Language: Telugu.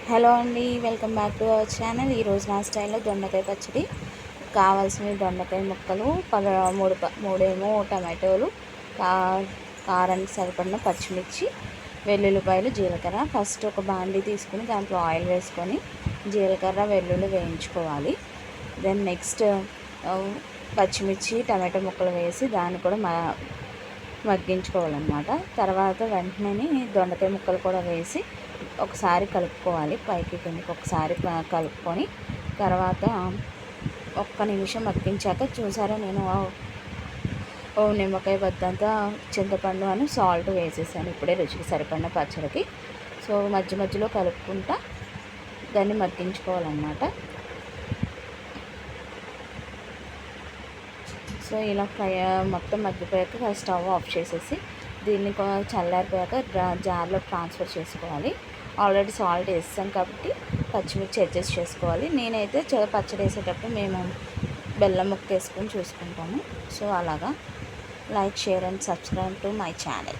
హలో అండి, welcome back to our channel. ఈరోజు నా స్టైల్లో దొండకాయ పచ్చడి. కావాల్సిన దొండకాయ ముక్కలు మూడేమో టమాటోలు, కారానికి సరిపడిన పచ్చిమిర్చి, వెల్లుల్లిపాయలు, జీలకర్ర. ఫస్ట్ ఒక బాండీ తీసుకుని దాంట్లో ఆయిల్ వేసుకొని జీలకర్ర వెల్లుల్లి వేయించుకోవాలి. దెన్ నెక్స్ట్ పచ్చిమిర్చి టమాటో ముక్కలు వేసి దాన్ని కూడా మగ్గించుకోవాలన్నమాట. తర్వాత వెంటనే దొండకాయ ముక్కలు కూడా వేసి ఒకసారి కలుపుకోవాలి. పైకి కిందకి ఒకసారి కలుపుకొని తర్వాత ఒక్క నిమిషం మగ్గించాక చూసారా, నేను నిమ్మకాయ బద్దంతా చింతపండు అని సాల్ట్ వేసేసాను ఇప్పుడే రుచికి సరిపడిన పచ్చడికి. సో మధ్య మధ్యలో కలుపుకుంటా దాన్ని మగ్గించుకోవాలన్నమాట. సో ఇలా మొత్తం మగ్గిపోయాక స్టవ్ ఆఫ్ చేసేసి దీన్ని చల్లారిపోయాక జార్లో ట్రాన్స్ఫర్ చేసుకోవాలి. ఆల్రెడీ సాల్ట్ వేస్తాం కాబట్టి పచ్చిమిర్చి అడ్జస్ట్ చేసుకోవాలి. నేనైతే పచ్చడి వేసేటప్పుడు మేము బెల్లం ముక్క వేసుకొని చూసుకుంటాము. సో అలాగా like, share and subscribe to my channel.